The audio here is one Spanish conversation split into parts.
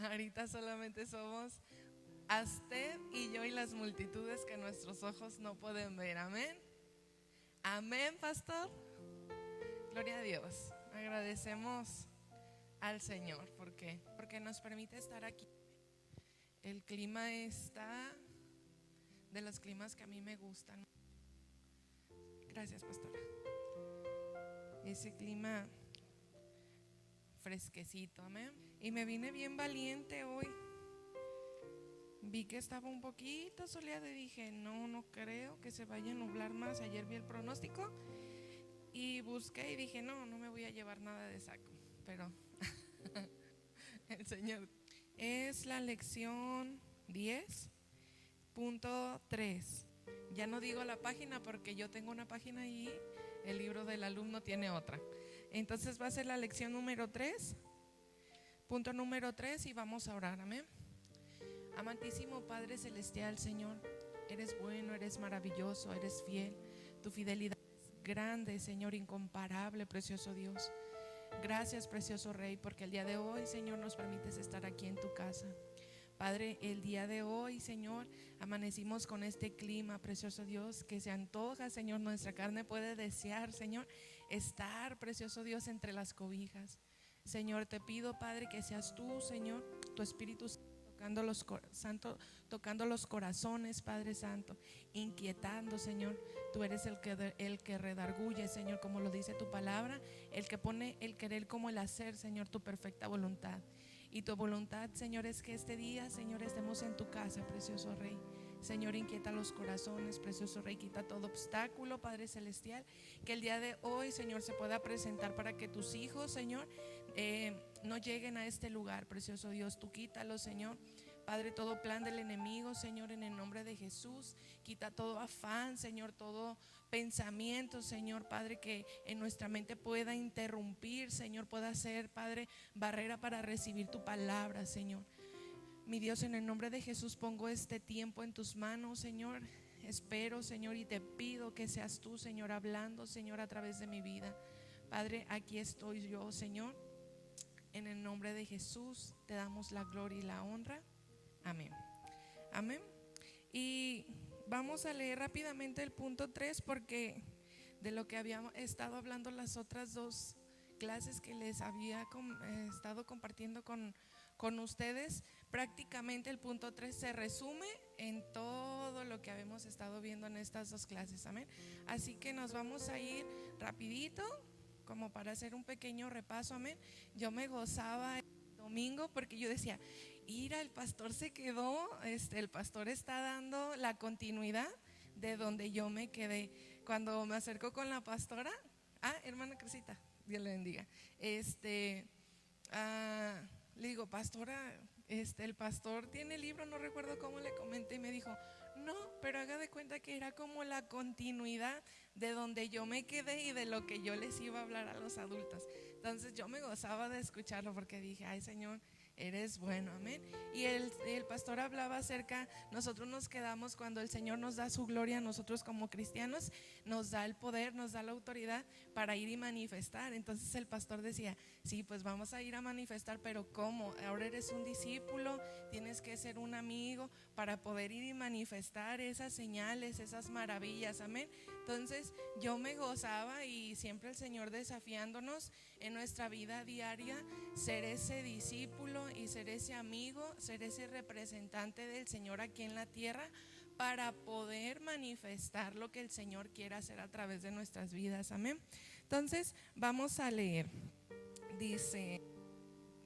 Ahorita solamente somos usted y yo y las multitudes que nuestros ojos no pueden ver. Amén. Amén, pastor. Gloria a Dios. Agradecemos al Señor porque nos permite estar aquí. El clima está de los climas que a mí me gustan. Gracias, pastora. Ese clima fresquecito, amén. Y me vine bien valiente hoy. Vi que estaba un poquito soleado y dije, no creo que se vaya a nublar más. Ayer vi el pronóstico y busqué y dije, no me voy a llevar nada de saco. Pero el Señor. Es la lección 10.3. Ya no digo la página porque yo tengo una página y el libro del alumno tiene otra. Entonces va a ser la lección número 3, punto número 3, y vamos a orar, amén. Amantísimo Padre Celestial, Señor, eres bueno, eres maravilloso, eres fiel. Tu fidelidad es grande, Señor, incomparable, precioso Dios. Gracias, precioso Rey, porque el día de hoy, Señor, nos permites estar aquí en tu casa. Padre, el día de hoy, Señor, amanecimos con este clima, precioso Dios, que se antoja, Señor. Nuestra carne puede desear, Señor, estar, precioso Dios, entre las cobijas. Señor, te pido, Padre, que seas tú, Señor, tu Espíritu Santo, tocando los corazones, Padre Santo, inquietando, Señor. Tú eres el que redarguye, Señor, como lo dice tu palabra, el que pone el querer como el hacer, Señor, tu perfecta voluntad. Y tu voluntad, Señor, es que este día, Señor, estemos en tu casa, precioso Rey. Señor, inquieta los corazones, precioso Rey, quita todo obstáculo, Padre Celestial, que el día de hoy, Señor, se pueda presentar para que tus hijos, Señor, no lleguen a este lugar, precioso Dios. Tú quítalo, Señor. Padre, todo plan del enemigo, Señor, en el nombre de Jesús. Quita todo afán, Señor, todo pensamiento, Señor, Padre, que en nuestra mente pueda interrumpir, Señor, pueda ser, Padre, barrera para recibir tu palabra, Señor. Mi Dios, en el nombre de Jesús pongo este tiempo en tus manos, Señor. Espero, Señor, y te pido que seas tú, Señor, hablando, Señor, a través de mi vida. Padre, aquí estoy yo, Señor. En el nombre de Jesús te damos la gloria y la honra. Amén. Amén. Y vamos a leer rápidamente el punto 3, porque de lo que habíamos estado hablando las otras dos clases que les había estado compartiendo con ustedes, prácticamente el punto 3 se resume en todo lo que habíamos estado viendo en estas dos clases. Amén. Así que nos vamos a ir rapidito como para hacer un pequeño repaso. Amén. Yo me gozaba el domingo porque yo decía, mira, el pastor se quedó, el pastor está dando la continuidad de donde yo me quedé. Cuando me acerco con la pastora, hermana Crisita, Dios le bendiga, le digo, pastora, el pastor tiene libro, no recuerdo cómo le comenté, y me dijo, no, pero haga de cuenta que era como la continuidad de donde yo me quedé y de lo que yo les iba a hablar a los adultos. Entonces yo me gozaba de escucharlo porque dije, ay, Señor, eres bueno, amén. Y el pastor hablaba acerca, nosotros nos quedamos cuando el Señor nos da su gloria a nosotros como cristianos, nos da el poder, nos da la autoridad para ir y manifestar. Entonces el pastor decía, sí, pues vamos a ir a manifestar, pero ¿cómo? Ahora eres un discípulo, tienes que ser un amigo para poder ir y manifestar esas señales, esas maravillas, amén. Entonces yo me gozaba y siempre el Señor desafiándonos en nuestra vida diaria, ser ese discípulo y ser ese amigo, ser ese representante del Señor aquí en la tierra para poder manifestar lo que el Señor quiere hacer a través de nuestras vidas, amén. Entonces vamos a leer. Dice,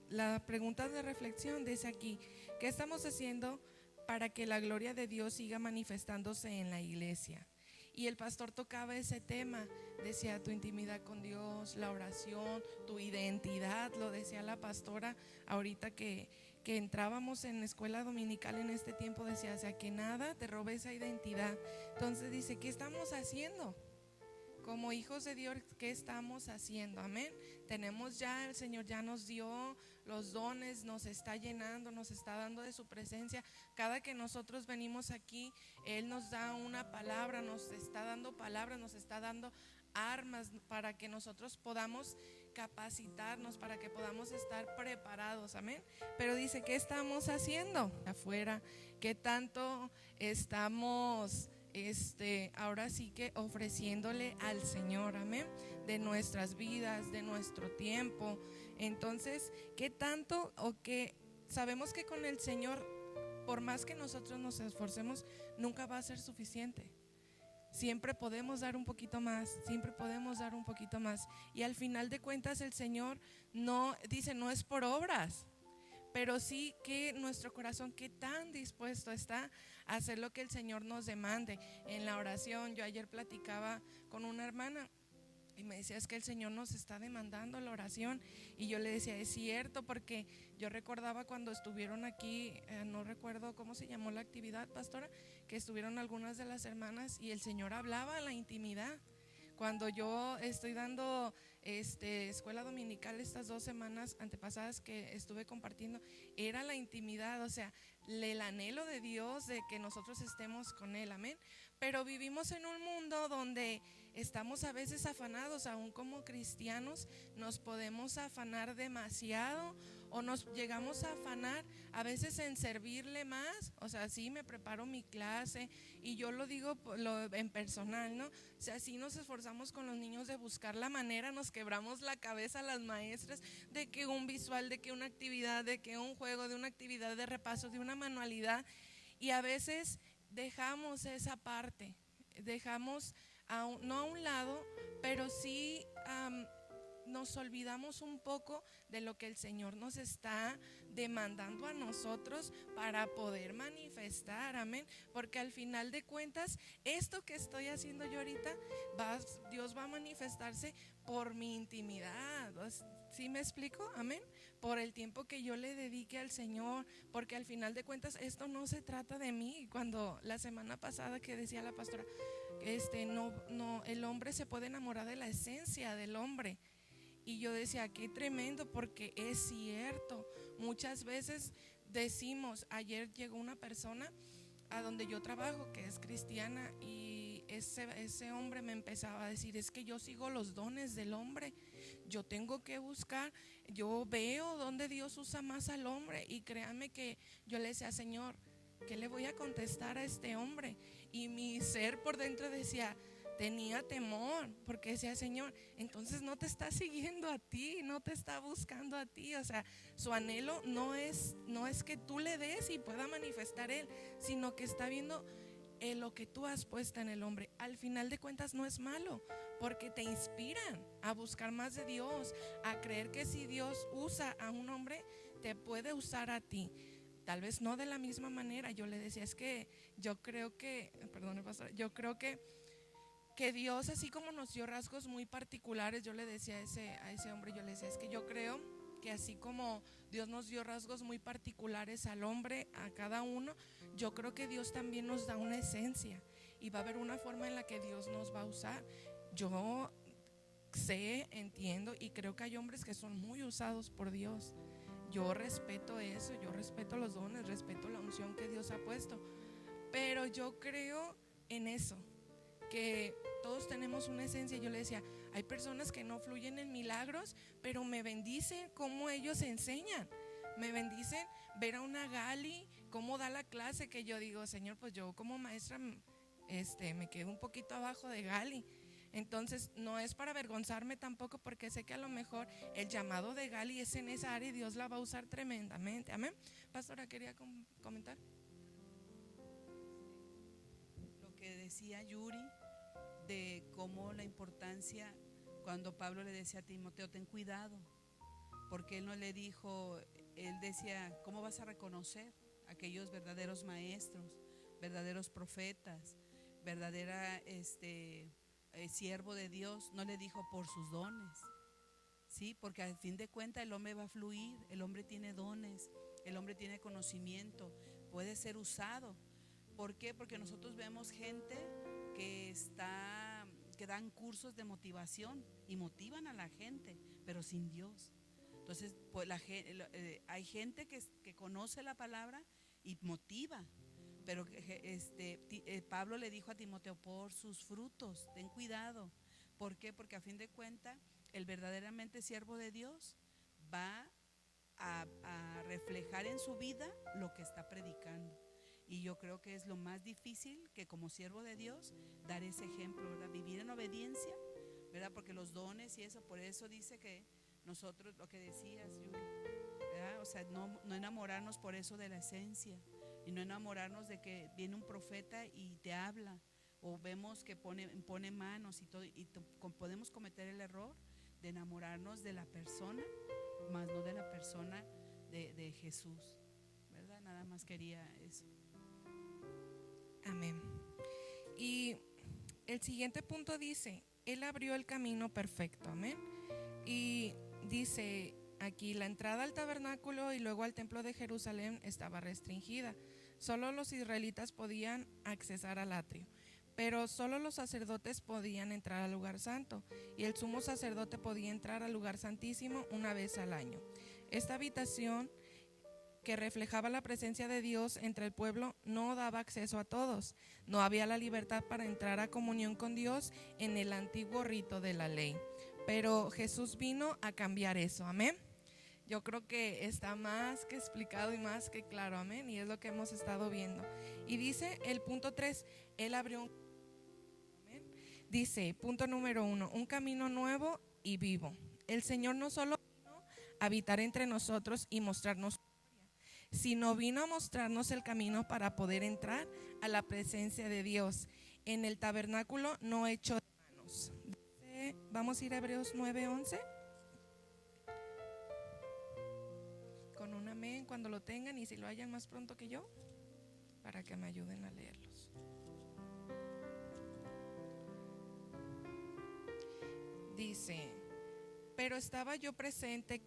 la pregunta de reflexión dice aquí, ¿qué estamos haciendo para que la gloria de Dios siga manifestándose en la iglesia? Y el pastor tocaba ese tema, decía tu intimidad con Dios, la oración, tu identidad, lo decía la pastora ahorita que entrábamos en escuela dominical en este tiempo, decía, o sea, que nada te robe esa identidad. Entonces dice, ¿qué estamos haciendo? Como hijos de Dios, ¿qué estamos haciendo? Amén. Tenemos ya, el Señor ya nos dio los dones, nos está llenando, nos está dando de su presencia. Cada que nosotros venimos aquí, Él nos da una palabra, nos está dando palabras, nos está dando armas para que nosotros podamos capacitarnos para que podamos estar preparados, amén. Pero dice, ¿qué estamos haciendo afuera? ¿Qué tanto estamos ahora sí que ofreciéndole al Señor, amén, de nuestras vidas, de nuestro tiempo? Entonces, ¿qué tanto o qué? Sabemos que con el Señor, por más que nosotros nos esforcemos, nunca va a ser suficiente. Siempre podemos dar un poquito más, siempre podemos dar un poquito más. Y al final de cuentas el Señor no dice, no es por obras, pero sí que nuestro corazón, qué tan dispuesto está a hacer lo que el Señor nos demande. En la oración, yo ayer platicaba con una hermana y me decía, es que el Señor nos está demandando la oración. Y yo le decía, es cierto, porque yo recordaba cuando estuvieron aquí, no recuerdo cómo se llamó la actividad, pastora, que estuvieron algunas de las hermanas y el Señor hablaba a la intimidad. Cuando yo estoy dando escuela dominical estas 2 semanas antepasadas que estuve compartiendo, era la intimidad, o sea, el anhelo de Dios de que nosotros estemos con Él, amén. Pero vivimos en un mundo donde estamos a veces afanados, aún como cristianos nos podemos afanar demasiado o nos llegamos a afanar a veces en servirle más. O sea, sí me preparo mi clase y yo lo digo en personal, ¿no? O sea, sí nos esforzamos con los niños de buscar la manera, nos quebramos la cabeza las maestras de que un visual, de que una actividad, de que un juego, de una actividad de repaso, de una manualidad, y a veces dejamos esa parte, dejamos no a un lado, pero sí nos olvidamos un poco de lo que el Señor nos está demandando a nosotros para poder manifestar, amén. Porque al final de cuentas, esto que estoy haciendo yo ahorita, Dios va a manifestarse por mi intimidad. ¿Sí me explico? Amén. Por el tiempo que yo le dedique al Señor, porque al final de cuentas esto no se trata de mí. Cuando la semana pasada que decía la pastora, no, el hombre se puede enamorar de la esencia del hombre. Y yo decía, qué tremendo, porque es cierto. Muchas veces decimos, ayer llegó una persona a donde yo trabajo que es cristiana y ese hombre me empezaba a decir, es que yo sigo los dones del hombre, yo tengo que buscar, yo veo donde Dios usa más al hombre. Y créanme que yo le decía, Señor, ¿qué le voy a contestar a este hombre? Y mi ser por dentro decía, tenía temor, porque decía, Señor, entonces no te está siguiendo a ti, no te está buscando a ti. O sea, su anhelo no es que tú le des y pueda manifestar él, sino que está viendo lo que tú has puesto en el hombre. Al final de cuentas no es malo, porque te inspiran a buscar más de Dios, a creer que si Dios usa a un hombre, te puede usar a ti. Tal vez no de la misma manera. Yo le decía, es que yo creo que, perdón, pastor, yo creo que Dios, así como nos dio rasgos muy particulares, yo le decía a ese hombre, yo le decía, es que yo creo que así como Dios nos dio rasgos muy particulares al hombre, a cada uno, yo creo que Dios también nos da una esencia y va a haber una forma en la que Dios nos va a usar. Yo sé, entiendo y creo que hay hombres que son muy usados por Dios. Yo respeto eso, yo respeto los dones, respeto la unción que Dios ha puesto, pero yo creo en eso, que todos tenemos una esencia. Yo le decía, hay personas que no fluyen en milagros, pero me bendicen cómo ellos enseñan, me bendicen ver a una Gali cómo da la clase, que yo digo, Señor, pues yo como maestra me quedo un poquito abajo de Gali. Entonces no es para avergonzarme tampoco, porque sé que a lo mejor el llamado de Gali es en esa área y Dios la va a usar tremendamente, amén. Pastora, quería comentar lo que decía Yuri, de cómo la importancia, cuando Pablo le decía a Timoteo, ten cuidado, porque él no le dijo, él decía, ¿cómo vas a reconocer aquellos verdaderos maestros, verdaderos profetas, verdadera siervo de Dios? No le dijo por sus dones, ¿sí? Porque al fin de cuentas el hombre va a fluir, el hombre tiene dones, el hombre tiene conocimiento, puede ser usado. ¿Por qué? Porque nosotros vemos gente que dan cursos de motivación y motivan a la gente, pero sin Dios. Entonces, pues hay gente que conoce la palabra y motiva, pero Pablo le dijo a Timoteo, por sus frutos, ten cuidado. ¿Por qué? Porque a fin de cuentas el verdaderamente siervo de Dios va a reflejar en su vida lo que está predicando. Y yo creo que es lo más difícil, que como siervo de Dios, dar ese ejemplo, ¿verdad? Vivir en obediencia, ¿verdad? Porque los dones y eso, por eso dice que nosotros, lo que decías, Yuri, ¿verdad? O sea, no enamorarnos por eso de la esencia, y no enamorarnos de que viene un profeta y te habla, o vemos que pone manos y todo, y podemos cometer el error de enamorarnos de la persona, más no de la persona de Jesús, ¿verdad? Nada más quería eso. Amén. Y el siguiente punto dice, Él abrió el camino perfecto, amén. Y dice aquí, la entrada al tabernáculo y luego al templo de Jerusalén estaba restringida. Solo los israelitas podían accesar al atrio, pero solo los sacerdotes podían entrar al lugar santo, y el sumo sacerdote podía entrar al lugar santísimo una vez al año. Esta habitación, que reflejaba la presencia de Dios entre el pueblo, no daba acceso a todos. No había la libertad para entrar a comunión con Dios en el antiguo rito de la ley. Pero Jesús vino a cambiar eso, amén. Yo creo que está más que explicado y más que claro, amén. Y es lo que hemos estado viendo. Y dice el punto 3, Él abrió un amén. Dice, punto número 1, un camino nuevo y vivo. El Señor no solo vino a habitar entre nosotros y mostrarnos, sino vino a mostrarnos el camino para poder entrar a la presencia de Dios en el tabernáculo no hecho de manos. Vamos a ir a Hebreos 9:11. Con un amén cuando lo tengan, y si lo hayan más pronto que yo, para que me ayuden a leerlos. Dice, pero estaba ya presente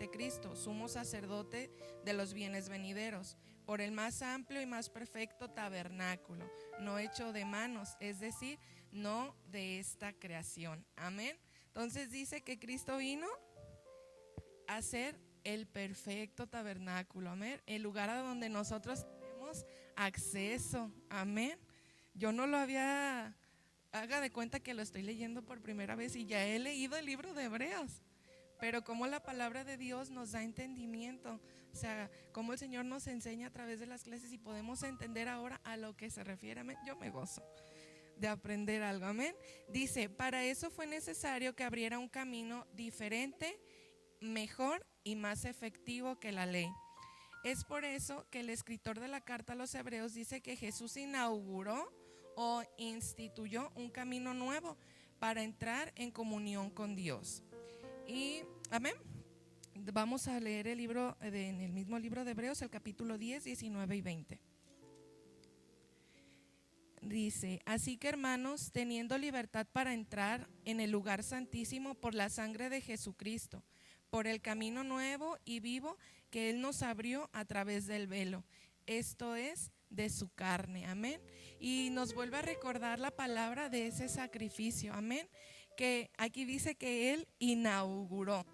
Cristo, sumo sacerdote de los bienes venideros, por el más amplio y más perfecto tabernáculo, no hecho de manos, es decir, no de esta creación. Amén. Entonces dice que Cristo vino a ser el perfecto tabernáculo, amén, el lugar a donde nosotros tenemos acceso, amén. Yo no lo había... Haga de cuenta que lo estoy leyendo por primera vez y ya he leído el libro de Hebreos, pero como la palabra de Dios nos da entendimiento, o sea, como el Señor nos enseña a través de las clases y podemos entender ahora a lo que se refiere, amén. Yo me gozo de aprender algo, amén. Dice, para eso fue necesario que abriera un camino diferente, mejor y más efectivo que la ley. Es por eso que el escritor de la carta a los Hebreos dice que Jesús inauguró o instituyó un camino nuevo para entrar en comunión con Dios. Y amén. Vamos a leer el libro en el mismo libro de Hebreos, el capítulo 10, 19 y 20. Dice, así que hermanos, teniendo libertad para entrar en el lugar santísimo por la sangre de Jesucristo, por el camino nuevo y vivo que Él nos abrió a través del velo, esto es, de su carne, amén. Y nos vuelve a recordar la palabra de ese sacrificio, amén, que aquí dice que Él inauguró,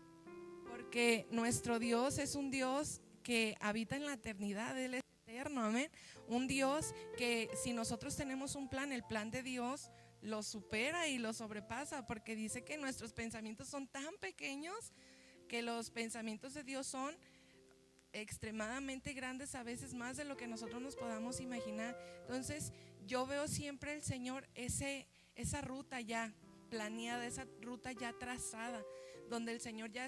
porque nuestro Dios es un Dios que habita en la eternidad, Él es eterno, amén. Un Dios que si nosotros tenemos un plan, el plan de Dios lo supera y lo sobrepasa, porque dice que nuestros pensamientos son tan pequeños que los pensamientos de Dios son extremadamente grandes, a veces más de lo que nosotros nos podamos imaginar. Entonces yo veo siempre el Señor esa ruta ya planeada, esa ruta ya trazada, donde el Señor ya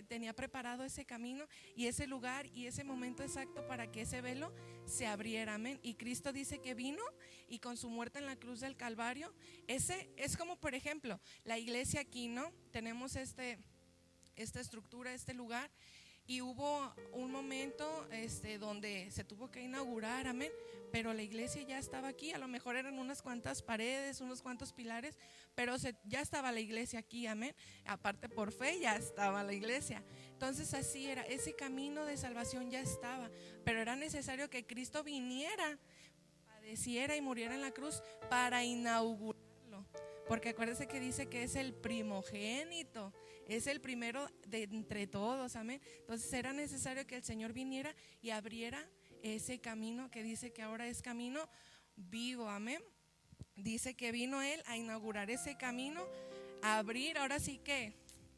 tenía preparado ese camino y ese lugar y ese momento exacto para que ese velo se abriera, amén. Y Cristo dice que vino y con su muerte en la cruz del Calvario, ese es como, por ejemplo, la iglesia aquí, ¿no? Tenemos esta estructura, este lugar, y hubo un momento donde se tuvo que inaugurar, amén, pero la iglesia ya estaba aquí. A lo mejor eran unas cuantas paredes, unos cuantos pilares, pero ya estaba la iglesia aquí, amén. Aparte, por fe ya estaba la iglesia. Entonces así era, ese camino de salvación ya estaba, pero era necesario que Cristo viniera, padeciera y muriera en la cruz para inaugurarlo. Porque acuérdense que dice que es el primogénito, es el primero de entre todos, amén. Entonces era necesario que el Señor viniera y abriera ese camino que dice que ahora es camino vivo, amén. Dice que vino Él a inaugurar ese camino abrir, ahora sí que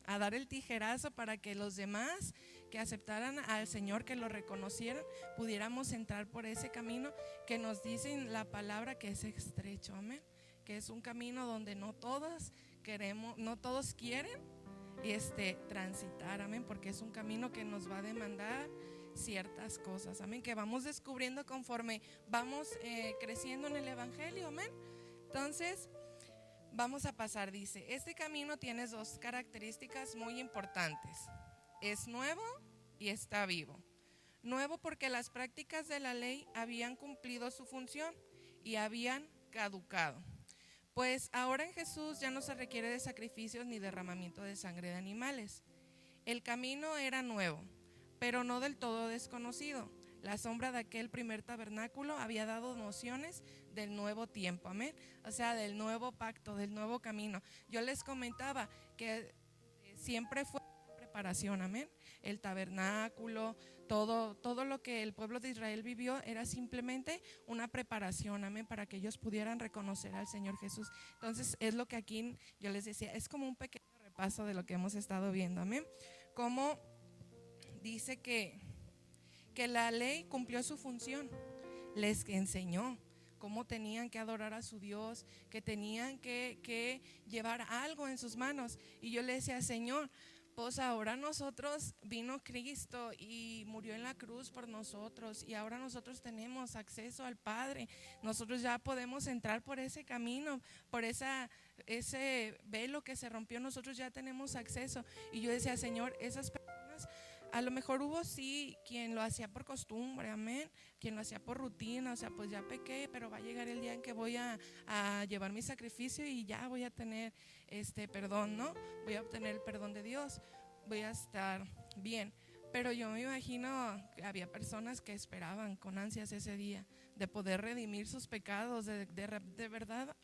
a dar el tijerazo para que los demás que aceptaran al Señor, que lo reconocieran, pudiéramos entrar por ese camino que nos dice la palabra que es estrecho, amén, que es un camino donde no todos queremos, no todos quieren transitar, amén, porque es un camino que nos va a demandar ciertas cosas, amén, que vamos descubriendo conforme vamos creciendo en el evangelio, amén. Entonces vamos a pasar, dice, este camino tiene dos características muy importantes: es nuevo y está vivo. Nuevo porque las prácticas de la ley habían cumplido su función y habían caducado, pues ahora en Jesús ya no se requiere de sacrificios ni derramamiento de sangre de animales. El camino era nuevo, pero no del todo desconocido. La sombra de aquel primer tabernáculo había dado nociones del nuevo tiempo, amén, o sea, del nuevo pacto, del nuevo camino. Yo les comentaba que siempre fue preparación, amén. El tabernáculo, todo lo que el pueblo de Israel vivió era simplemente una preparación, amén, para que ellos pudieran reconocer al Señor Jesús. Entonces es lo que aquí yo les decía, es como un pequeño repaso de lo que hemos estado viendo, amén. Como dice que la ley cumplió su función, les enseñó cómo tenían que adorar a su Dios, que tenían que llevar algo en sus manos. Y yo le decía, Señor, pues ahora nosotros, vino Cristo y murió en la cruz por nosotros, y ahora nosotros tenemos acceso al Padre. Nosotros ya podemos entrar por ese camino, por ese velo que se rompió, nosotros ya tenemos acceso. Y yo decía, Señor, esas personas, a lo mejor hubo sí quien lo hacía por costumbre, amén, quien lo hacía por rutina, o sea, pues ya pequé, pero va a llegar el día en que voy a llevar mi sacrificio y ya voy a tener perdón, ¿no? Voy a obtener el perdón de Dios, voy a estar bien. Pero yo me imagino que había personas que esperaban con ansias ese día de poder redimir sus pecados, de verdad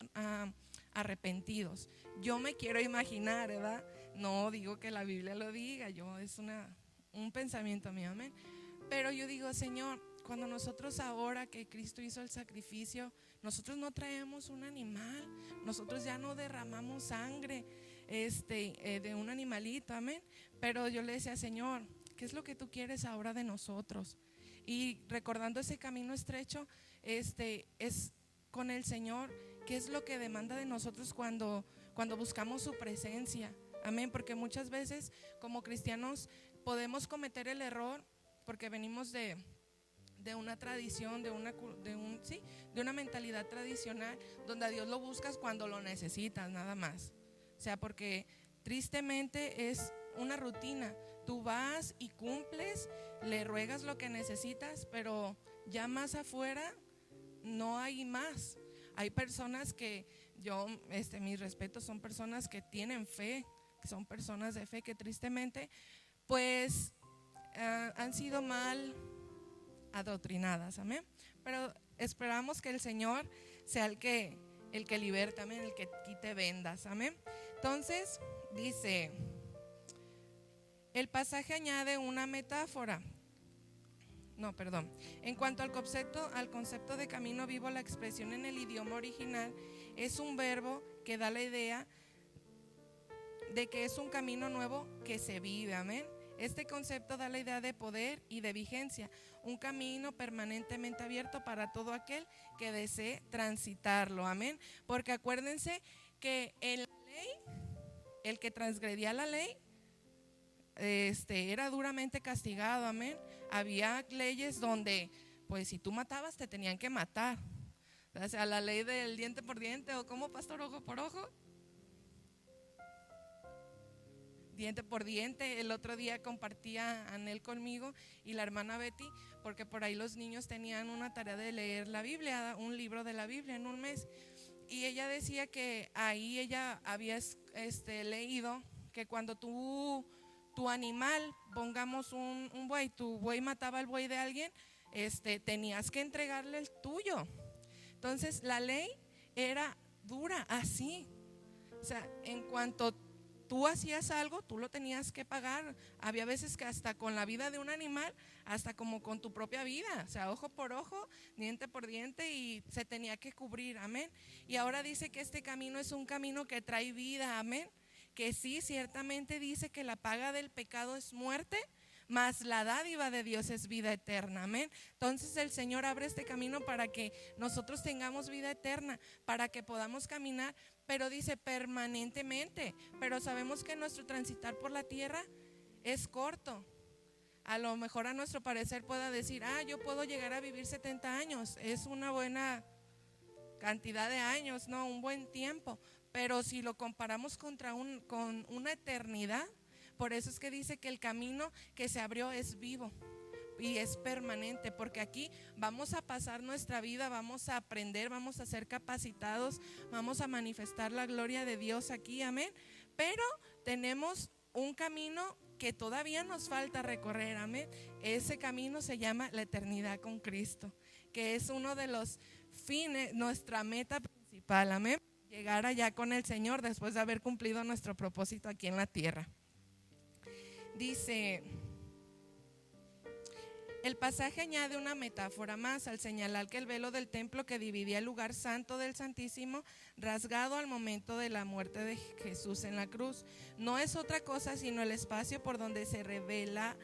arrepentidos. Yo me quiero imaginar, ¿verdad? No digo que la Biblia lo diga, es un pensamiento mío, amén. Pero yo digo, Señor, cuando nosotros ahora que Cristo hizo el sacrificio, nosotros no traemos un animal, nosotros ya no derramamos sangre de un animalito, amén. Pero yo le decía, Señor, ¿qué es lo que tú quieres ahora de nosotros? Y recordando ese camino estrecho, es con el Señor, ¿qué es lo que demanda de nosotros cuando buscamos su presencia? Amén, porque muchas veces como cristianos podemos cometer el error porque venimos de una tradición, de una mentalidad tradicional donde a Dios lo buscas cuando lo necesitas, nada más. O sea, porque tristemente es una rutina. Tú vas y cumples, le ruegas lo que necesitas, pero ya más afuera no hay más. Hay personas que mis respetos, son personas que tienen fe, que son personas de fe que tristemente pues han sido mal adoctrinadas, amén. Pero esperamos que el Señor sea el que liberta, amén, el que quite vendas, amén. Entonces dice, el pasaje añade una metáfora. En cuanto al concepto de camino vivo, la expresión en el idioma original es un verbo que da la idea de que es un camino nuevo que se vive, amén. Este concepto da la idea de poder y de vigencia, un camino permanentemente abierto para todo aquel que desee transitarlo, amén. Porque acuérdense que en la ley, el que transgredía la ley era duramente castigado, amén. Había leyes donde pues si tú matabas te tenían que matar, o sea, la ley del diente por diente, o como pastor, ojo por ojo, diente por diente. El otro día compartía Anel conmigo y la hermana Betty, porque por ahí los niños tenían una tarea de leer la Biblia, un libro de la Biblia en un mes, y ella decía que ahí ella había leído que cuando tu animal, pongamos un buey, tu buey mataba al buey de alguien, tenías que entregarle el tuyo. Entonces la ley era dura así, o sea, en cuanto tú hacías algo, tú lo tenías que pagar. Había veces que hasta con la vida de un animal, hasta como con tu propia vida, o sea, ojo por ojo, diente por diente, y se tenía que cubrir, amén. Y ahora dice que este camino es un camino que trae vida, amén. que sí, ciertamente dice que la paga del pecado es muerte, mas la dádiva de Dios es vida eterna, amén. Entonces el Señor abre este camino para que nosotros tengamos vida eterna, para que podamos caminar, pero dice permanentemente. Pero sabemos que nuestro transitar por la tierra es corto. A lo mejor a nuestro parecer pueda decir, yo puedo llegar a vivir 70 años, es una buena cantidad de años, no, un buen tiempo. Pero si lo comparamos con una eternidad, por eso es que dice que el camino que se abrió es vivo y es permanente, porque aquí vamos a pasar nuestra vida, vamos a aprender, vamos a ser capacitados, vamos a manifestar la gloria de Dios aquí, amén. Pero tenemos un camino que todavía nos falta recorrer, amén. Ese camino se llama la eternidad con Cristo, que es uno de los fines, nuestra meta principal, amén. Llegar allá con el Señor después de haber cumplido nuestro propósito aquí en la tierra. Dice, el pasaje añade una metáfora más al señalar que el velo del templo que dividía el lugar santo del Santísimo, rasgado al momento de la muerte de Jesús en la cruz, no es otra cosa sino el espacio por donde se revela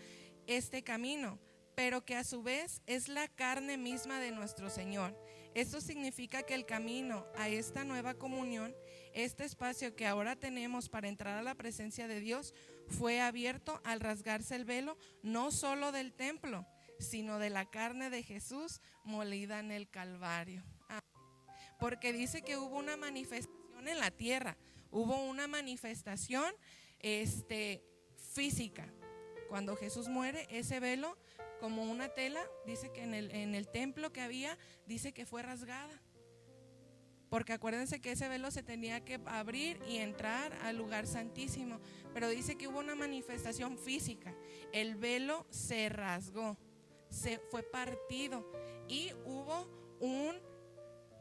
este camino, pero que a su vez es la carne misma de nuestro Señor. Esto significa que el camino a esta nueva comunión, este espacio que ahora tenemos para entrar a la presencia de Dios, fue abierto al rasgarse el velo no solo del templo, sino de la carne de Jesús molida en el Calvario. Porque dice que hubo una manifestación en la tierra, hubo una manifestación física. Cuando Jesús muere, ese velo como una tela, dice que en el templo que había, dice que fue rasgada. Porque acuérdense que ese velo se tenía que abrir y entrar al lugar santísimo. Pero dice que hubo una manifestación física. El velo se rasgó, se fue partido y hubo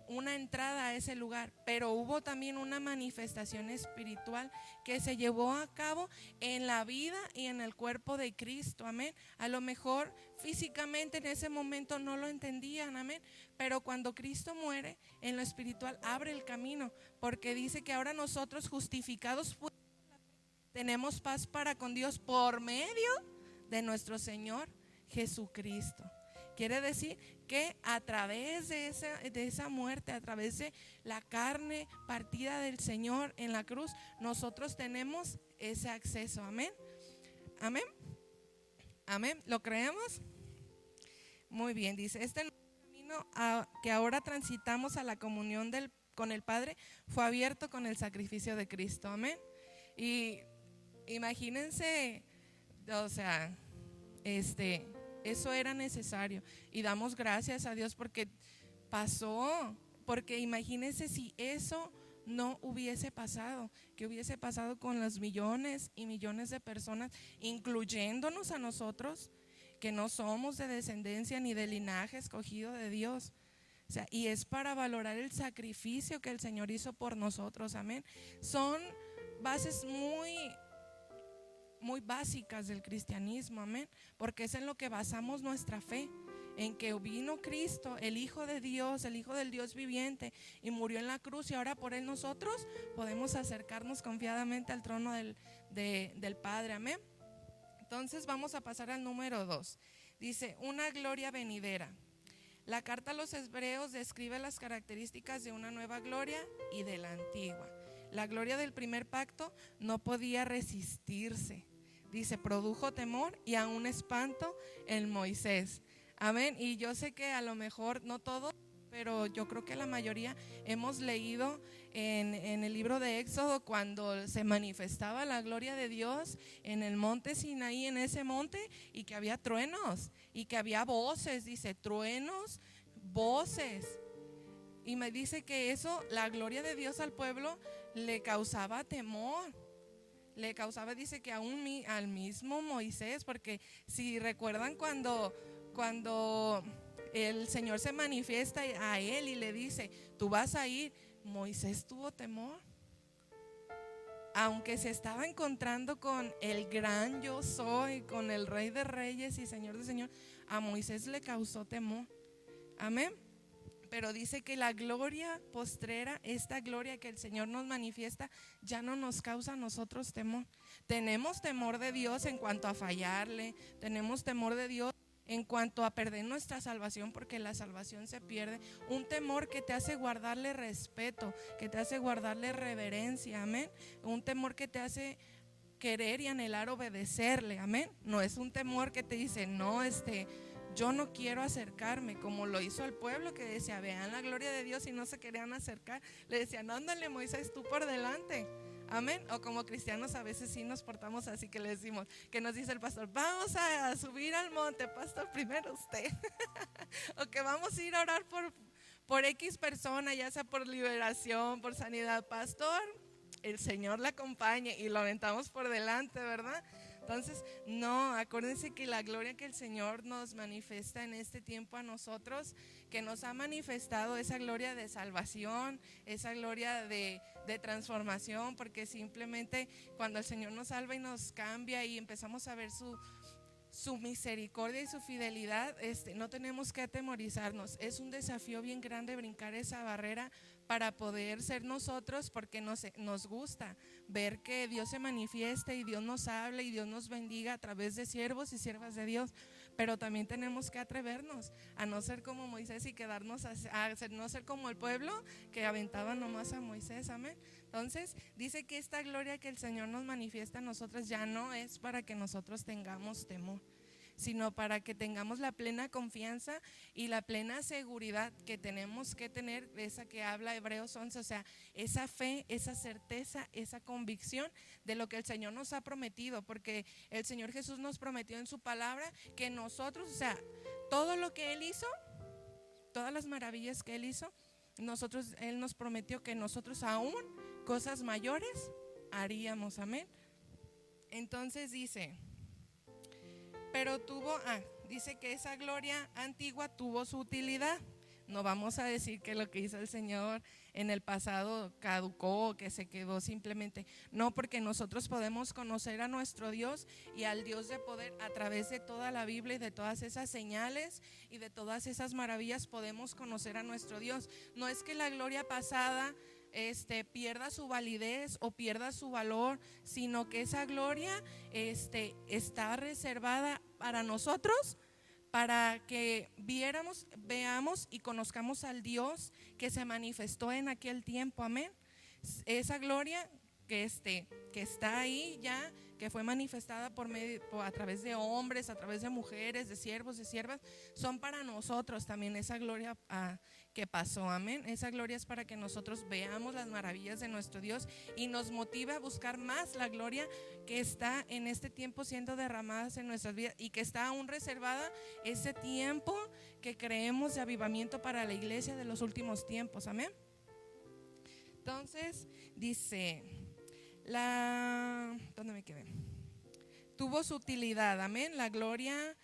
una entrada a ese lugar. Pero hubo también una manifestación espiritual que se llevó a cabo en la vida y en el cuerpo de Cristo, amén. A lo mejor físicamente en ese momento no lo entendían, amén. Pero cuando Cristo muere, en lo espiritual abre el camino, porque dice que ahora nosotros, justificados, tenemos paz para con Dios por medio de nuestro Señor Jesucristo. Quiere decir que a través de esa muerte, a través de la carne partida del Señor en la cruz, nosotros tenemos ese acceso, amén. Amén. Amén. ¿Lo creemos? Muy bien, dice, este camino que ahora transitamos a la comunión con el Padre fue abierto con el sacrificio de Cristo, amén. Y imagínense, o sea, eso era necesario y damos gracias a Dios porque pasó, porque imagínense si eso no hubiese pasado, ¿qué hubiese pasado con los millones y millones de personas, incluyéndonos a nosotros, que no somos de descendencia ni de linaje escogido de Dios? O sea, y es para valorar el sacrificio que el Señor hizo por nosotros, amén. Son bases muy básicas del cristianismo, amén, porque es en lo que basamos nuestra fe, en que vino Cristo, el Hijo de Dios, el Hijo del Dios viviente, y murió en la cruz, y ahora por Él nosotros podemos acercarnos confiadamente al trono del Padre, amén. Entonces vamos a pasar al número 2. Dice, una gloria venidera. La carta a los hebreos describe las características de una nueva gloria y de la antigua. La gloria del primer pacto no podía resistirse. Dice, produjo temor y aún espanto en Moisés. Amén. Y yo sé que a lo mejor no todos, pero yo creo que la mayoría hemos leído en el libro de Éxodo cuando se manifestaba la gloria de Dios en el monte Sinaí, en ese monte, y que había truenos y que había voces, dice, truenos, voces. Y me dice que eso, la gloria de Dios al pueblo le causaba temor. Le causaba, dice que al mismo Moisés, porque si recuerdan cuando el Señor se manifiesta a él y le dice, tú vas a ir, Moisés tuvo temor. Aunque se estaba encontrando con el gran yo soy, con el Rey de Reyes y Señor de Señor, a Moisés le causó temor. Amén. pero dice que la gloria postrera, esta gloria que el Señor nos manifiesta, ya no nos causa a nosotros temor. Tenemos temor de Dios en cuanto a fallarle, tenemos temor de Dios en cuanto a perder nuestra salvación, porque la salvación se pierde. Un temor que te hace guardarle respeto, que te hace guardarle reverencia, amén. Un temor que te hace querer y anhelar obedecerle, amén. No es un temor que te dice, no, yo no quiero acercarme, como lo hizo el pueblo que decía, vean la gloria de Dios, y no se querían acercar. Le decían, ándale Moisés, tú por delante. Amén. O como cristianos a veces sí nos portamos así, que le decimos, que nos dice el pastor, vamos a subir al monte, pastor, primero usted. O que vamos a ir a orar por X persona, ya sea por liberación, por sanidad, pastor, el Señor la acompañe, y lo aventamos por delante, ¿verdad? Entonces, no, acuérdense que la gloria que el Señor nos manifiesta en este tiempo a nosotros, que nos ha manifestado esa gloria de salvación, esa gloria de transformación, porque simplemente cuando el Señor nos salva y nos cambia y empezamos a ver su misericordia y su fidelidad, no tenemos que atemorizarnos. Es un desafío bien grande brincar esa barrera para poder ser nosotros, porque nos gusta ver que Dios se manifiesta y Dios nos habla y Dios nos bendiga a través de siervos y siervas de Dios. Pero también tenemos que atrevernos a no ser como Moisés y quedarnos no ser como el pueblo que aventaba nomás a Moisés, amén. Entonces dice que esta gloria que el Señor nos manifiesta a nosotros ya no es para que nosotros tengamos temor, sino para que tengamos la plena confianza y la plena seguridad que tenemos que tener, esa que habla Hebreos 11, o sea, esa fe, esa certeza, esa convicción de lo que el Señor nos ha prometido, porque el Señor Jesús nos prometió en su palabra que nosotros, o sea, todo lo que Él hizo, todas las maravillas que Él hizo, Él nos prometió que nosotros aún cosas mayores haríamos, amén. Entonces dice, pero dice que esa gloria antigua tuvo su utilidad. No vamos a decir que lo que hizo el Señor en el pasado caducó, que se quedó simplemente. No, porque nosotros podemos conocer a nuestro Dios y al Dios de poder a través de toda la Biblia y de todas esas señales y de todas esas maravillas podemos conocer a nuestro Dios. No es que la gloria pasada pierda su validez o pierda su valor, sino que esa gloria está reservada para nosotros, para que veamos y conozcamos al Dios que se manifestó en aquel tiempo, amén. Esa gloria que está ahí ya, que fue manifestada a través de hombres, a través de mujeres, de siervos, de siervas, son para nosotros también esa gloria que pasó, amén. Esa gloria es para que nosotros veamos las maravillas de nuestro Dios y nos motive a buscar más la gloria que está en este tiempo siendo derramadas en nuestras vidas y que está aún reservada ese tiempo que creemos de avivamiento para la iglesia de los últimos tiempos, amén. Entonces dice, ¿dónde me quedé? Tuvo su utilidad, amén. La gloria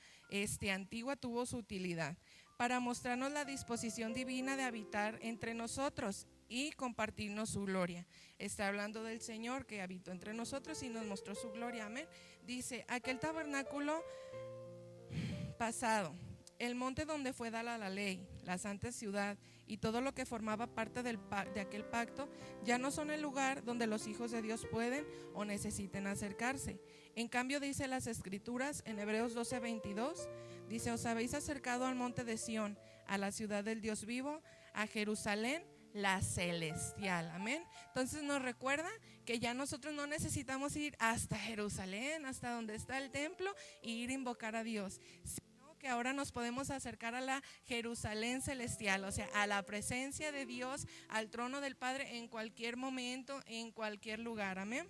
antigua tuvo su utilidad para mostrarnos la disposición divina de habitar entre nosotros y compartirnos su gloria. Está hablando del Señor que habitó entre nosotros y nos mostró su gloria, amén. Dice, aquel tabernáculo pasado, el monte donde fue dada la ley, la santa ciudad y todo lo que formaba parte de aquel pacto, ya no son el lugar donde los hijos de Dios pueden o necesiten acercarse. En cambio, dice las Escrituras en Hebreos 12:22, dice, os habéis acercado al monte de Sión, a la ciudad del Dios vivo, a Jerusalén, la celestial, amén. Entonces nos recuerda que ya nosotros no necesitamos ir hasta Jerusalén, hasta donde está el templo, e ir a invocar a Dios, que ahora nos podemos acercar a la Jerusalén celestial, o sea, a la presencia de Dios, al trono del Padre en cualquier momento, en cualquier lugar, amén.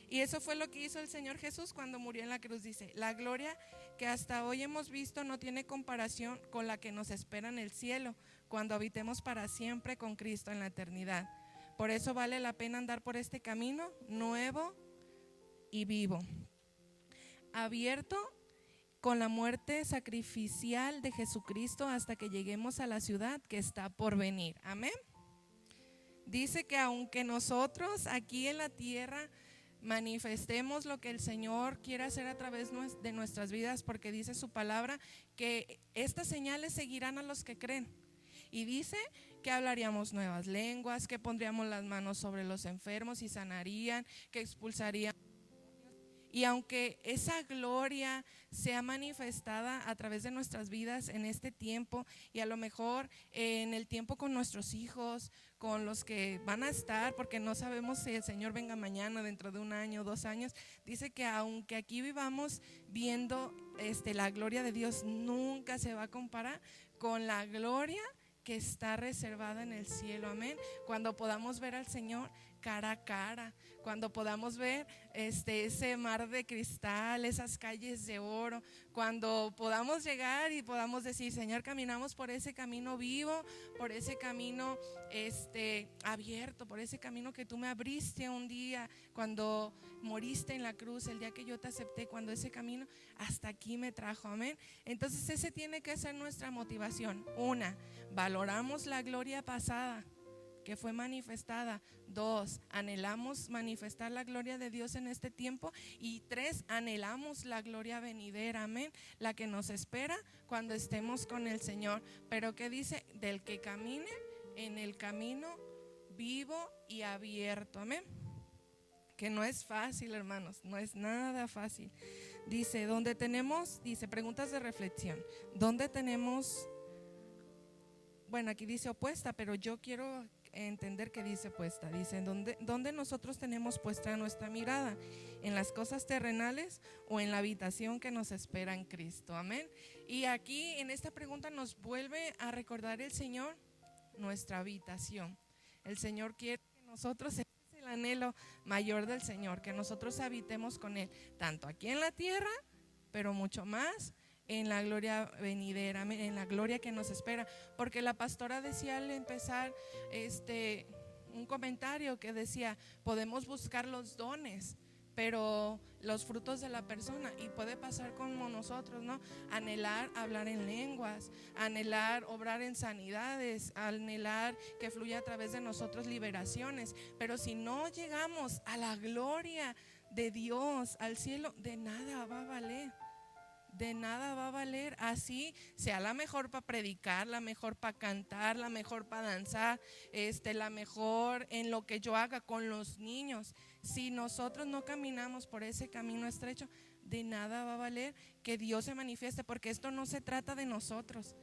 Y eso fue lo que hizo el Señor Jesús cuando murió en la cruz. Dice, la gloria que hasta hoy hemos visto no tiene comparación con la que nos espera en el cielo, cuando habitemos para siempre con Cristo en la eternidad. Por eso vale la pena andar por este camino nuevo y vivo, abierto con la muerte sacrificial de Jesucristo hasta que lleguemos a la ciudad que está por venir, amén. Dice que aunque nosotros aquí en la tierra manifestemos lo que el Señor quiere hacer a través de nuestras vidas, porque dice su palabra que estas señales seguirán a los que creen. Y dice que hablaríamos nuevas lenguas, que pondríamos las manos sobre los enfermos y sanarían, que expulsarían. Y aunque esa gloria sea manifestada a través de nuestras vidas en este tiempo, y a lo mejor en el tiempo con nuestros hijos, con los que van a estar, porque no sabemos si el Señor venga mañana, dentro de 1 año, 2 años, dice que aunque aquí vivamos viendo la gloria de Dios, nunca se va a comparar con la gloria que está reservada en el cielo, amén. Cuando podamos ver al Señor cara a cara, cuando podamos ver ese mar de cristal, esas calles de oro, cuando podamos llegar y podamos decir: Señor, caminamos por ese camino vivo, por ese camino abierto, por ese camino que tú me abriste un día cuando moriste en la cruz, el día que yo te acepté, cuando ese camino hasta aquí me trajo, amén. Entonces ese tiene que ser nuestra motivación. 1, valoramos la gloria pasada que fue manifestada. 2, anhelamos manifestar la gloria de Dios en este tiempo. Y 3, anhelamos la gloria venidera, amén, la que nos espera cuando estemos con el Señor. Pero ¿qué dice? Del que camine en el camino vivo y abierto, amén. Que no es fácil, hermanos, no es nada fácil. Dice, donde tenemos, preguntas de reflexión, ¿dónde tenemos? Bueno, aquí dice opuesta, pero yo quiero entender que dice puesta. Dice, ¿dónde nosotros tenemos puesta nuestra mirada? ¿En las cosas terrenales o en la habitación que nos espera en Cristo? Amén. Y aquí en esta pregunta nos vuelve a recordar el Señor nuestra habitación. El Señor quiere que nosotros, ese es el anhelo mayor del Señor, que nosotros habitemos con Él, tanto aquí en la tierra, pero mucho más en la gloria venidera, en la gloria que nos espera. Porque la pastora decía al empezar un comentario que decía: podemos buscar los dones, pero los frutos de la persona, y puede pasar como nosotros, ¿no? Anhelar hablar en lenguas, anhelar obrar en sanidades, anhelar que fluya a través de nosotros liberaciones, pero si no llegamos a la gloria de Dios, al cielo, de nada va a valer. De nada va a valer. Así sea la mejor para predicar, la mejor para cantar, la mejor para danzar, la mejor en lo que yo haga con los niños. Si nosotros no caminamos por ese camino estrecho, de nada va a valer que Dios se manifieste, porque esto no se trata de nosotros.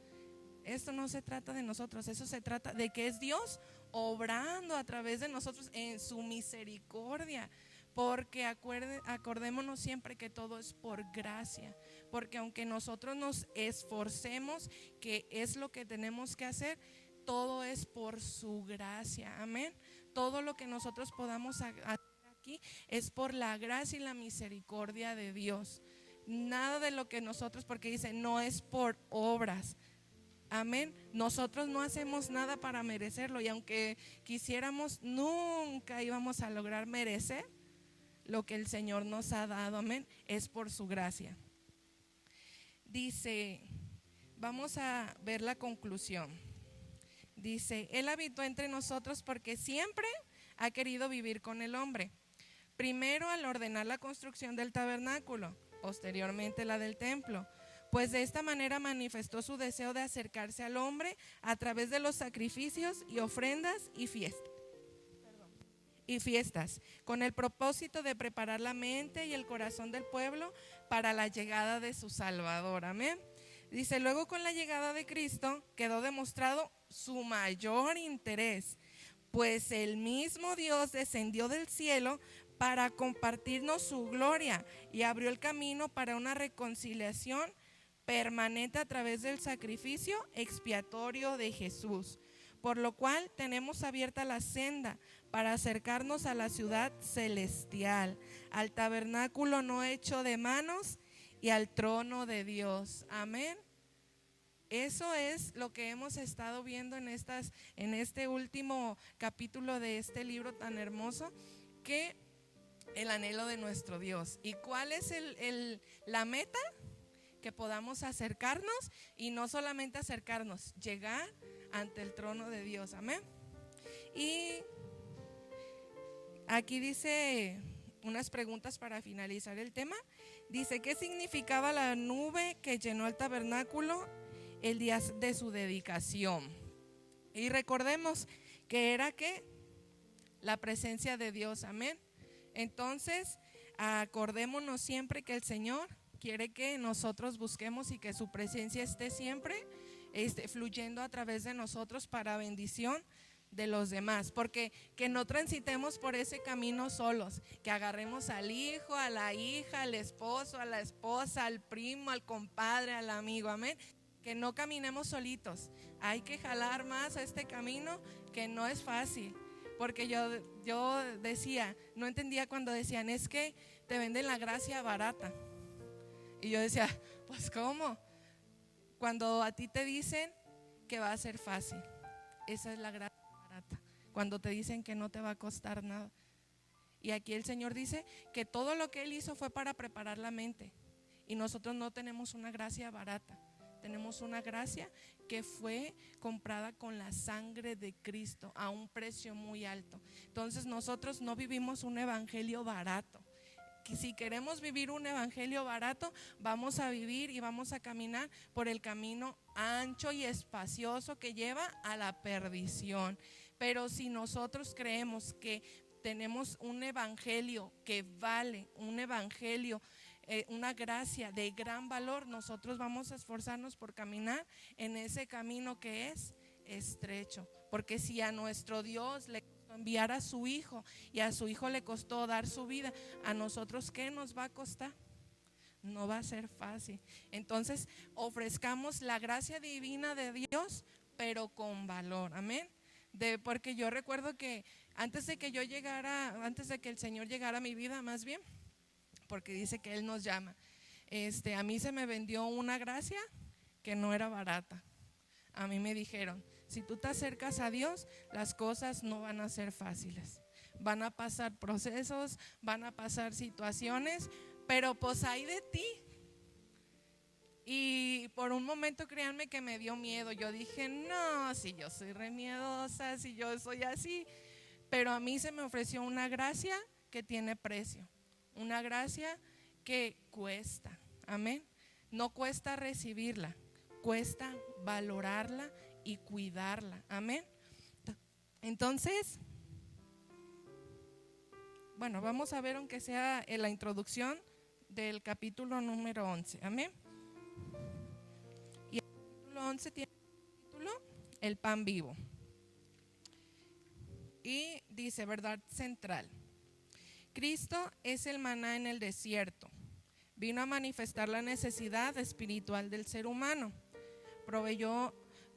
Esto no se trata de nosotros, eso se trata de que es Dios obrando a través de nosotros en su misericordia. Porque acordémonos siempre que todo es por gracia. Porque aunque nosotros nos esforcemos, que es lo que tenemos que hacer, todo es por su gracia, amén. Todo lo que nosotros podamos hacer aquí es por la gracia y la misericordia de Dios. Nada de lo que nosotros, porque dice, no es por obras, amén. Nosotros no hacemos nada para merecerlo, y aunque quisiéramos, nunca íbamos a lograr merecer lo que el Señor nos ha dado, amén. Es por su gracia. Dice, vamos a ver la conclusión. Dice, Él habitó entre nosotros porque siempre ha querido vivir con el hombre. Primero al ordenar la construcción del tabernáculo, posteriormente la del templo. Pues de esta manera manifestó su deseo de acercarse al hombre a través de los sacrificios y ofrendas y fiestas, con el propósito de preparar la mente y el corazón del pueblo para la llegada de su Salvador, amén. Dice, luego con la llegada de Cristo quedó demostrado su mayor interés, pues el mismo Dios descendió del cielo para compartirnos su gloria y abrió el camino para una reconciliación permanente a través del sacrificio expiatorio de Jesús, por lo cual tenemos abierta la senda para acercarnos a la ciudad celestial, al tabernáculo no hecho de manos y al trono de Dios, amén. Eso es lo que hemos estado viendo en este último capítulo de este libro tan hermoso, que el anhelo de nuestro Dios. ¿Y cuál es la meta? Que podamos acercarnos, y no solamente acercarnos, llegar ante el trono de Dios, amén. Y aquí dice unas preguntas para finalizar el tema. Dice, ¿qué significaba la nube que llenó el tabernáculo el día de su dedicación? Y recordemos que era que la presencia de Dios, amén. Entonces, acordémonos siempre que el Señor quiere que nosotros busquemos y que su presencia esté siempre fluyendo a través de nosotros para bendición de los demás, porque que no transitemos por ese camino solos, que agarremos al hijo, a la hija, al esposo, a la esposa, al primo, al compadre, al amigo, amén. Que no caminemos solitos, hay que jalar más a este camino que no es fácil, porque yo decía, no entendía cuando decían, es que te venden la gracia barata, y yo decía, pues ¿cómo? Cuando a ti te dicen que va a ser fácil, esa es la gracia barata, cuando te dicen que no te va a costar nada. Y aquí el Señor dice que todo lo que Él hizo fue para preparar la mente, y nosotros no tenemos una gracia barata, tenemos una gracia que fue comprada con la sangre de Cristo a un precio muy alto. Entonces nosotros no vivimos un evangelio barato. Si queremos vivir un evangelio barato, vamos a vivir y vamos a caminar por el camino ancho y espacioso que lleva a la perdición. Pero si nosotros creemos que tenemos un evangelio que vale, un evangelio, una gracia de gran valor, nosotros vamos a esforzarnos por caminar en ese camino que es estrecho. Porque si a nuestro Dios le enviar a su hijo y a su hijo le costó dar su vida, a nosotros ¿qué nos va a costar? No va a ser fácil. Entonces ofrezcamos la gracia divina de Dios, pero con valor, amén. Porque yo recuerdo que antes de que el Señor llegara a mi vida, más bien, porque dice que Él nos llama, a mí se me vendió una gracia que no era barata. A mí me dijeron, si tú te acercas a Dios, las cosas no van a ser fáciles. Van a pasar procesos, van a pasar situaciones, pero pues hay de ti. Y por un momento, créanme que me dio miedo. Yo dije, no, si yo soy re miedosa, si yo soy así. Pero a mí se me ofreció una gracia que tiene precio. Una gracia que cuesta, amén. No cuesta recibirla, cuesta valorarla y cuidarla, amén. Entonces, bueno, vamos a ver aunque sea en la introducción del capítulo número 11, amén. Y el capítulo 11 tiene el título El pan vivo. Y dice, verdad central: Cristo es el maná en el desierto. Vino a manifestar la necesidad espiritual del ser humano,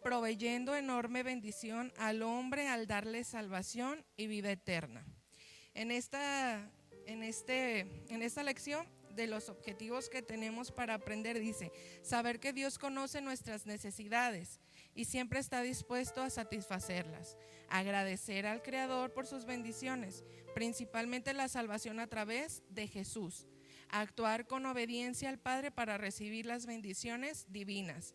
proveyendo enorme bendición al hombre al darle salvación y vida eterna. En esta lección, de los objetivos que tenemos para aprender, dice: saber que Dios conoce nuestras necesidades y siempre está dispuesto a satisfacerlas. Agradecer al Creador por sus bendiciones, principalmente la salvación a través de Jesús. Actuar con obediencia al Padre para recibir las bendiciones divinas.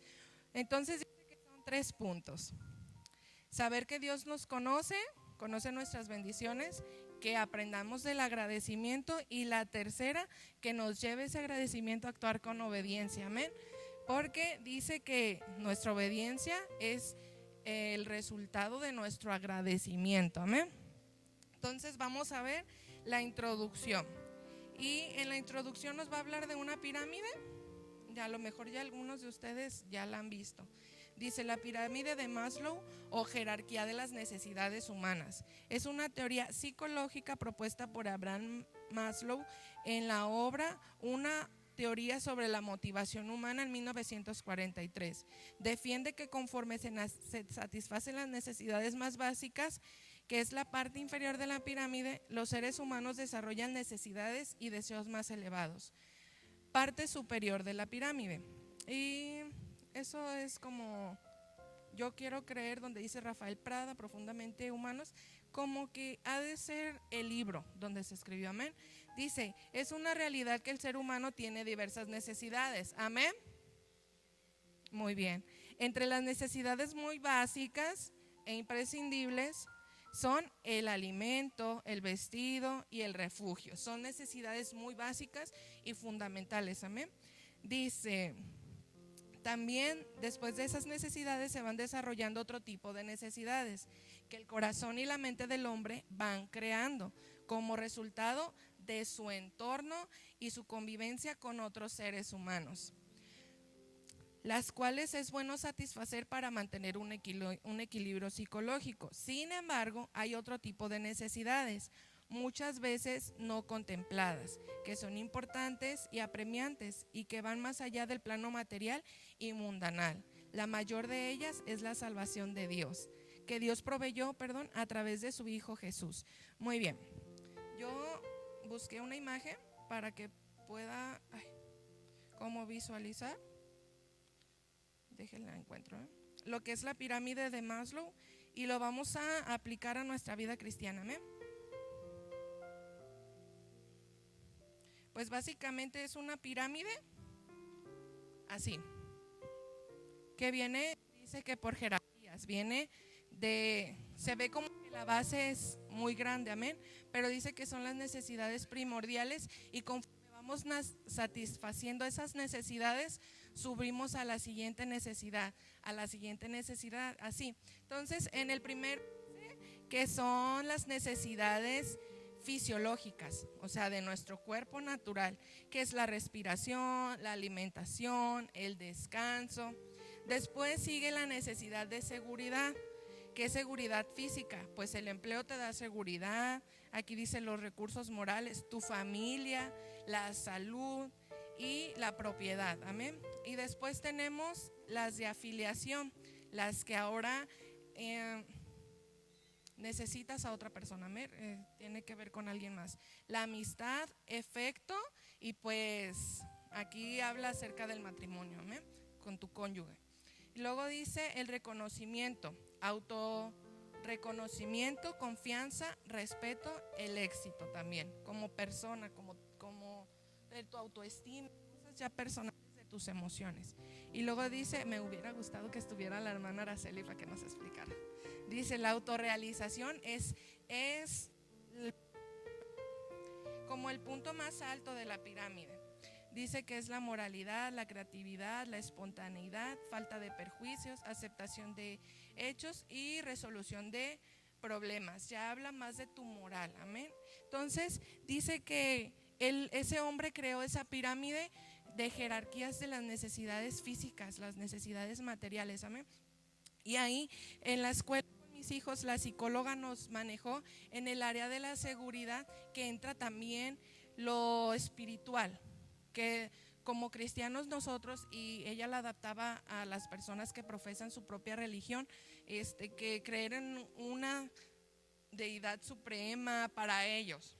Entonces dice que son 3 puntos. Saber que Dios nos conoce nuestras bendiciones, que aprendamos del agradecimiento, y la tercera, que nos lleve ese agradecimiento a actuar con obediencia, amén. Porque dice que nuestra obediencia es el resultado de nuestro agradecimiento, amén. Entonces vamos a ver la introducción. Y en la introducción nos va a hablar de una pirámide. A lo mejor ya algunos de ustedes ya la han visto. Dice la pirámide de Maslow, o jerarquía de las necesidades humanas. Es una teoría psicológica propuesta por Abraham Maslow en la obra Una teoría sobre la motivación humana en 1943. Defiende que conforme se satisfacen las necesidades más básicas, que es la parte inferior de la pirámide, los seres humanos desarrollan necesidades y deseos más elevados. Parte superior de la pirámide. Y eso es como yo quiero creer, donde dice Rafael Prada, profundamente humanos, como que ha de ser el libro donde se escribió, amén. Dice, es una realidad que el ser humano tiene diversas necesidades, amén. Muy bien. Entre las necesidades muy básicas e imprescindibles son el alimento, el vestido y el refugio. Son necesidades muy básicas y fundamentales, amén. Dice, también después de esas necesidades se van desarrollando otro tipo de necesidades que el corazón y la mente del hombre van creando como resultado de su entorno y su convivencia con otros seres humanos, las cuales es bueno satisfacer para mantener un equilibrio psicológico. Sin embargo, hay otro tipo de necesidades, muchas veces no contempladas, que son importantes y apremiantes y que van más allá del plano material y mundanal. La mayor de ellas es la salvación de Dios, que Dios proveyó, a través de su Hijo Jesús. Muy bien, yo busqué una imagen para que pueda, ¿cómo visualizar? Déjenla encuentro, lo que es la pirámide de Maslow, y lo vamos a aplicar a nuestra vida cristiana, ¿amén? Pues básicamente es una pirámide así, que viene, dice que por jerarquías, viene de, se ve como que la base es muy grande, amén, pero dice que son las necesidades primordiales y conforme vamos satisfaciendo esas necesidades, subimos a la siguiente necesidad, así. Entonces, en el primer, que son las necesidades fisiológicas, o sea, de nuestro cuerpo natural, que es la respiración, la alimentación, el descanso. Después sigue la necesidad de seguridad. ¿Qué es seguridad física? Pues el empleo te da seguridad. Aquí dice los recursos morales, tu familia, la salud y la propiedad, amén. Y después tenemos las de afiliación, las que ahora necesitas a otra persona, tiene que ver con alguien más. La amistad, efecto, y pues aquí habla acerca del matrimonio, amén, con tu cónyuge. Y luego dice el reconocimiento, autorreconocimiento, confianza, respeto, el éxito también, como persona, como de tu autoestima, cosas ya personales de tus emociones. Y luego dice, me hubiera gustado que estuviera la hermana Araceli para que nos explicara. Dice, la autorrealización es como el punto más alto de la pirámide. Dice que es la moralidad, la creatividad, la espontaneidad, falta de perjuicios, aceptación de hechos y resolución de problemas. Ya habla más de tu moral, amén. Entonces dice que ese hombre creó esa pirámide de jerarquías de las necesidades físicas, las necesidades materiales, amén. Y ahí en la escuela con mis hijos, la psicóloga nos manejó en el área de la seguridad, que entra también lo espiritual, que como cristianos nosotros, y ella la adaptaba a las personas que profesan su propia religión, que creer en una deidad suprema para ellos,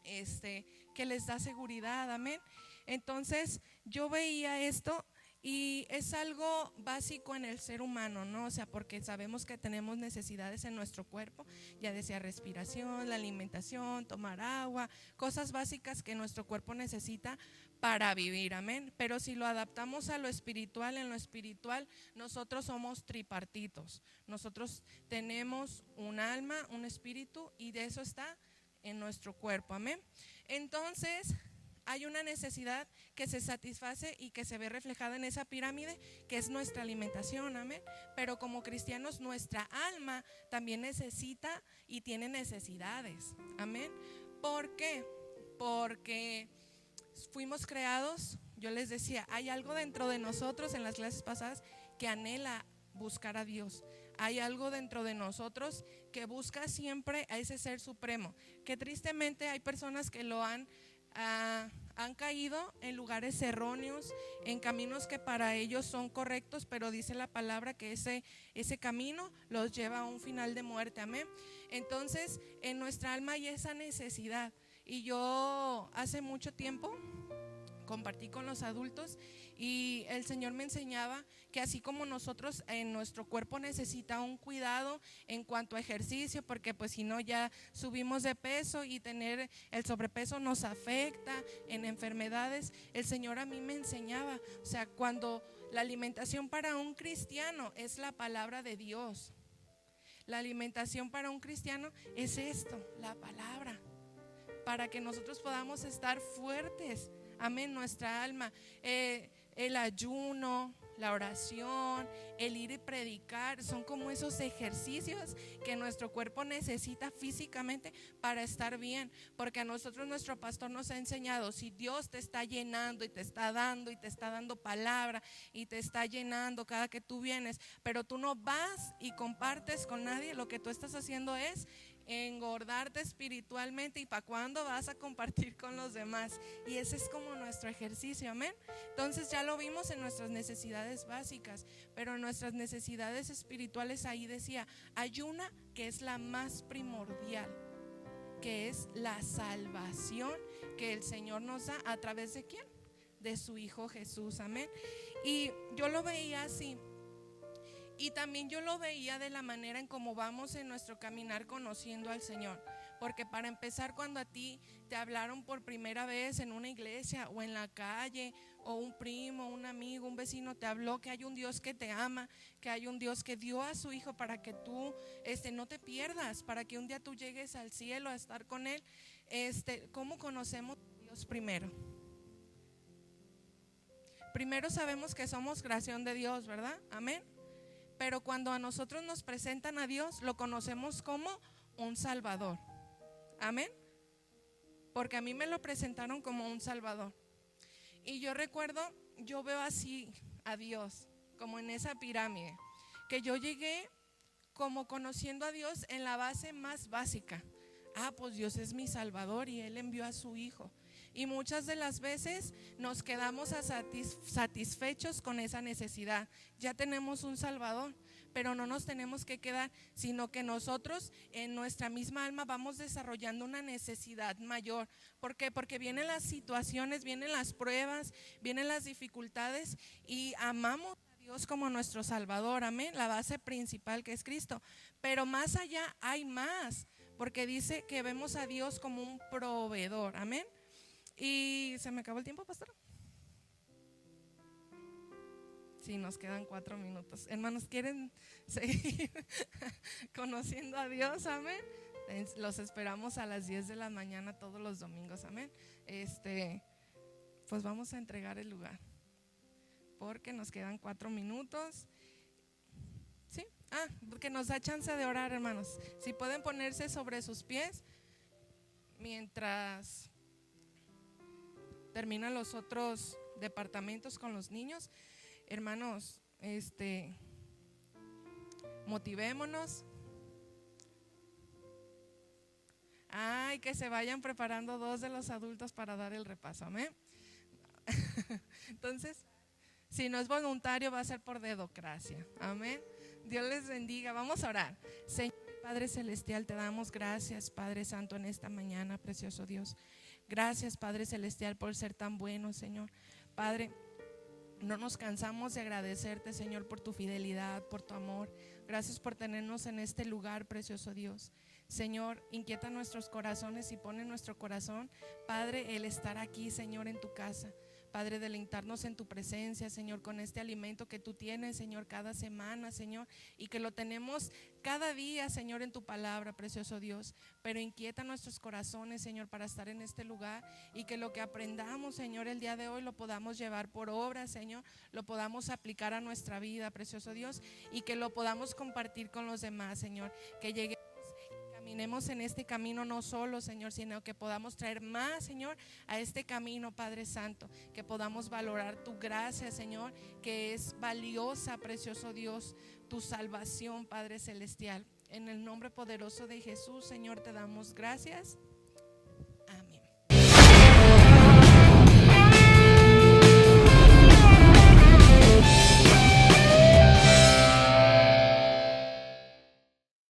que les da seguridad, amén. Entonces yo veía esto y es algo básico en el ser humano, ¿no? O sea, porque sabemos que tenemos necesidades en nuestro cuerpo, ya decía respiración, la alimentación, tomar agua, cosas básicas que nuestro cuerpo necesita para vivir, amén. Pero si lo adaptamos a lo espiritual, en lo espiritual nosotros somos tripartitos, nosotros tenemos un alma, un espíritu, y de eso está en nuestro cuerpo, amén. Entonces hay una necesidad que se satisface y que se ve reflejada en esa pirámide, que es nuestra alimentación, amén. Pero como cristianos nuestra alma también necesita y tiene necesidades, amén. ¿Por qué? Porque fuimos creados, yo les decía, hay algo dentro de nosotros en las clases pasadas que anhela buscar a Dios. Hay algo dentro de nosotros que busca siempre a ese ser supremo, que tristemente hay personas que lo han caído en lugares erróneos, en caminos que para ellos son correctos, pero dice la palabra que ese camino los lleva a un final de muerte, amén. Entonces en nuestra alma hay esa necesidad, y yo hace mucho tiempo compartí con los adultos y el Señor me enseñaba que así como nosotros en nuestro cuerpo necesita un cuidado en cuanto a ejercicio, porque pues si no ya subimos de peso y tener el sobrepeso nos afecta en enfermedades, el Señor a mí me enseñaba, o sea, cuando la alimentación para un cristiano es la palabra de Dios, la alimentación para un cristiano es esto, la palabra, para que nosotros podamos estar fuertes, amén, nuestra alma, el ayuno, la oración, el ir y predicar, son como esos ejercicios que nuestro cuerpo necesita físicamente para estar bien. Porque a nosotros nuestro pastor nos ha enseñado, si Dios te está llenando y te está dando palabra y te está llenando cada que tú vienes, pero tú no vas y compartes con nadie, lo que tú estás haciendo es engordarte espiritualmente. ¿Y para cuándo vas a compartir con los demás? Y ese es como nuestro ejercicio, amén. Entonces ya lo vimos en nuestras necesidades básicas, pero en nuestras necesidades espirituales ahí decía, hay una que es la más primordial, que es la salvación que el Señor nos da a través de ¿quién? De su Hijo Jesús, amén. Y yo lo veía así. Y también yo lo veía de la manera en cómo vamos en nuestro caminar conociendo al Señor. Porque para empezar, cuando a ti te hablaron por primera vez en una iglesia o en la calle, o un primo, un amigo, un vecino te habló que hay un Dios que te ama, que hay un Dios que dio a su Hijo para que tú no te pierdas, para que un día tú llegues al cielo a estar con Él. ¿Cómo conocemos a Dios primero? Primero sabemos que somos creación de Dios, ¿verdad? Amén. Pero cuando a nosotros nos presentan a Dios, lo conocemos como un Salvador. Amén. Porque a mí me lo presentaron como un Salvador. Y yo recuerdo, yo veo así a Dios, como en esa pirámide, que yo llegué como conociendo a Dios en la base más básica. Pues Dios es mi Salvador y Él envió a su Hijo. Y muchas de las veces nos quedamos satisfechos con esa necesidad. Ya tenemos un Salvador, pero no nos tenemos que quedar, sino que nosotros en nuestra misma alma vamos desarrollando una necesidad mayor. ¿Por qué? Porque vienen las situaciones, vienen las pruebas, vienen las dificultades y amamos a Dios como nuestro Salvador, amén, la base principal que es Cristo. Pero más allá hay más, porque dice que vemos a Dios como un proveedor, amén. Y se me acabó el tiempo, pastor. Sí, nos quedan 4 minutos. Hermanos, ¿quieren seguir conociendo a Dios? Amén. Los esperamos a las 10 de la mañana todos los domingos, amén. Pues vamos a entregar el lugar, porque nos quedan 4 minutos. ¿Sí? Porque nos da chance de orar, hermanos. Si pueden ponerse sobre sus pies mientras terminan los otros departamentos con los niños. Hermanos, motivémonos. Que se vayan preparando 2 de los adultos para dar el repaso, amén. Entonces, si no es voluntario, va a ser por dedocracia, amén. Dios les bendiga. Vamos a orar. Señor Padre Celestial, te damos gracias, Padre Santo, en esta mañana, precioso Dios. Gracias, Padre Celestial, por ser tan bueno, Señor. Padre, no nos cansamos de agradecerte, Señor, por tu fidelidad, por tu amor. Gracias por tenernos en este lugar, precioso Dios. Señor, inquieta nuestros corazones y pone en nuestro corazón, Padre, el estar aquí, Señor, en tu casa. Padre, deleitarnos en tu presencia, Señor, con este alimento que tú tienes, Señor, cada semana, Señor, y que lo tenemos cada día, Señor, en tu palabra, precioso Dios. Pero inquieta nuestros corazones, Señor, para estar en este lugar, y que lo que aprendamos, Señor, el día de hoy lo podamos llevar por obra, Señor, lo podamos aplicar a nuestra vida, precioso Dios, y que lo podamos compartir con los demás, Señor. Que lleguemos y caminemos en este camino no solo, Señor, sino que podamos traer más, Señor, a este camino, Padre Santo. Que podamos valorar tu gracia, Señor, que es valiosa, precioso Dios, tu salvación, Padre Celestial. En el nombre poderoso de Jesús, Señor, te damos gracias.